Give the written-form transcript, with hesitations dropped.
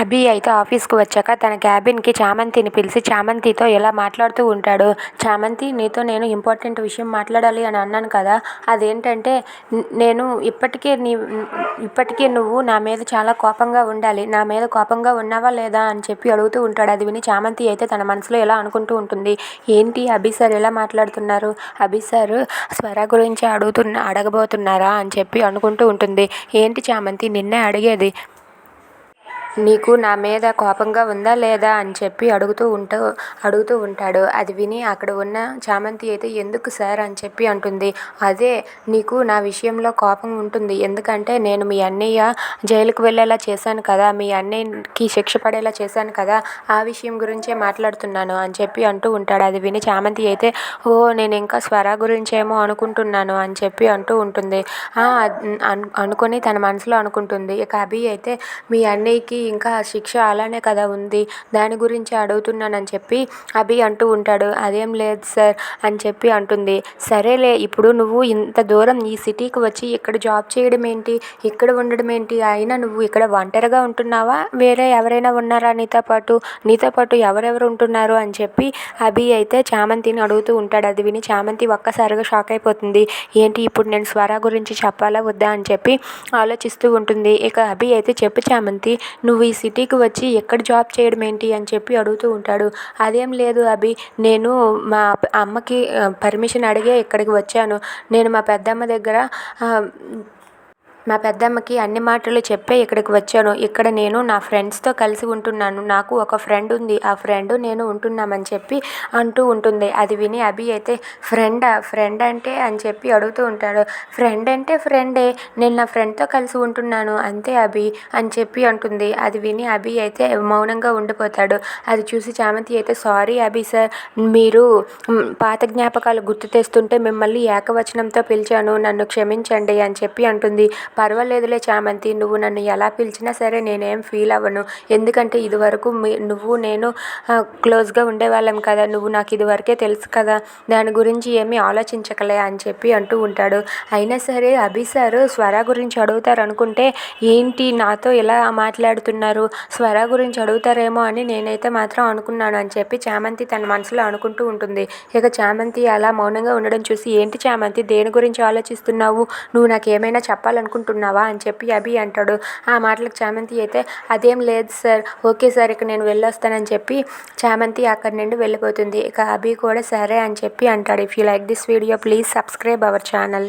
అభి అయితే ఆఫీస్కి వచ్చాక తన క్యాబిన్కి చామంతిని పిలిచి చామంతితో ఇలా మాట్లాడుతూ ఉంటాడు. చామంతి, నీతో నేను ఇంపార్టెంట్ విషయం మాట్లాడాలి అని అన్నాను కదా, అదేంటంటే నేను ఇప్పటికీ నువ్వు నా మీద చాలా కోపంగా ఉండాలి, నా మీద కోపంగా ఉన్నావా లేదా అని చెప్పి అడుగుతూ ఉంటాడు. అది విని చామంతి అయితే తన మనసులో ఇలా అనుకుంటూ ఉంటుంది, ఏంటి అభి సార్ ఎలా మాట్లాడుతున్నారు, అభి సార్ స్వర గురించి అడగబోతున్నారా అని చెప్పి అనుకుంటూ ఉంటుంది. ఏంటి చామంతి, నిన్నే అడిగేది, నీకు నా మీద కోపంగా ఉందా లేదా అని చెప్పి అడుగుతూ ఉంటాడు. అది విని అక్కడ ఉన్న చామంతి అయితే ఎందుకు సార్ అని చెప్పి అంటుంది. అదే, నీకు నా విషయంలో కోపం ఉంటుంది, ఎందుకంటే నేను మీ అన్నయ్య జైలుకు వెళ్ళేలా చేశాను కదా, మీ అన్నయ్యకి శిక్ష పడేలా చేశాను కదా, ఆ విషయం గురించే మాట్లాడుతున్నాను అని చెప్పి అంటూ ఉంటాడు. అది విని చామంతి అయితే నేను ఇంకా స్వర గురించేమో అనుకుంటున్నాను అని చెప్పి అంటూ ఉంటుంది. అనుకొని తన మనసులో అనుకుంటుంది. ఇక అభి అయితే మీ అన్నయ్యకి ఇంకా శిక్ష అలానే కదా ఉంది, దాని గురించి అడుగుతున్నానని చెప్పి అభి అంటూ ఉంటాడు. అదేం లేదు సార్ అని చెప్పి అంటుంది. సరేలే, ఇప్పుడు నువ్వు ఇంత దూరం ఈ సిటీకి వచ్చి ఇక్కడ జాబ్ చేయడం ఏంటి, ఇక్కడ ఉండడం ఏంటి, అయినా నువ్వు ఇక్కడ ఒంటరిగా ఉంటున్నావా, వేరే ఎవరైనా ఉన్నారా నీతో పాటు ఎవరెవరు ఉంటున్నారు అని చెప్పి అభి అయితే చామంతిని అడుగుతూ ఉంటాడు. అది విని చామంతి ఒక్కసారిగా షాక్ అయిపోతుంది. ఏంటి, ఇప్పుడు నేను స్వర గురించి చెప్పాలా వద్దా అని చెప్పి ఆలోచిస్తూ ఉంటుంది. ఇక అభి అయితే చెప్పు చామంతి, నువ్వు ఈ సిటీకి వచ్చి ఎక్కడ జాబ్ చేయడం ఏంటి అని చెప్పి అడుగుతూ ఉంటాడు. అదేం లేదు అభి, నేను మా అమ్మకి పర్మిషన్ అడిగే ఇక్కడికి వచ్చాను, నేను మా పెద్దమ్మకి అన్ని మాటలు చెప్పే ఇక్కడికి వచ్చాను, ఇక్కడ నేను నా ఫ్రెండ్స్తో కలిసి ఉంటున్నాను, నాకు ఒక ఫ్రెండ్ ఉంది, ఆ ఫ్రెండ్ నేను ఉంటున్నామని చెప్పి అంటూ ఉంటుంది. అది విని అభి అయితే ఫ్రెండ్ అంటే అని చెప్పి అడుగుతూ ఉంటాడు. ఫ్రెండ్ అంటే ఫ్రెండే, నేను నా ఫ్రెండ్తో కలిసి ఉంటున్నాను అంతే అభి అని చెప్పి అంటుంది. అది విని అభి అయితే మౌనంగా ఉండిపోతాడు. అది చూసి చామంతి అయితే సారీ అభి సార్, మీరు పాత జ్ఞాపకాలు గుర్తు తెస్తుంటే మిమ్మల్ని ఏకవచనంతో పిలిచాను, నన్ను క్షమించండి అని చెప్పి అంటుంది. పర్వాలేదులే చామంతి, నువ్వు నన్ను ఎలా పిలిచినా సరే నేనేం ఫీల్ అవ్వను, ఎందుకంటే ఇదివరకు నువ్వు నేను క్లోజ్గా ఉండేవాళ్ళం కదా, నువ్వు నాకు ఇదివరకే తెలుసు కదా, దాని గురించి ఏమీ ఆలోచించకలే అని చెప్పి అంటూ ఉంటాడు. అయినా సరే అభి సార్ స్వర గురించి అడుగుతారు అనుకుంటే ఏంటి నాతో ఇలా మాట్లాడుతున్నారు, స్వర గురించి అడుగుతారేమో అని నేనైతే మాత్రం అనుకున్నాను అని చెప్పి చామంతి తన మనసులో అనుకుంటూ ఉంటుంది. ఇక చామంతి అలా మౌనంగా ఉండడం చూసి, ఏంటి చామంతి, దేని గురించి ఆలోచిస్తున్నావు, నువ్వు నాకు ఏమైనా చెప్పాలనుకుంటున్నావా అని చెప్పి అభి అంటాడు. ఆ మాటలకు చామంతి అయితే అదేం లేదు సార్, ఓకే సార్, ఇక నేను వెళ్ళొస్తానని చెప్పి చామంతి అక్కడి నుండి వెళ్ళిపోతుంది. ఇక అభి కూడా సరే అని చెప్పి అంటాడు. If you like this video please subscribe our channel.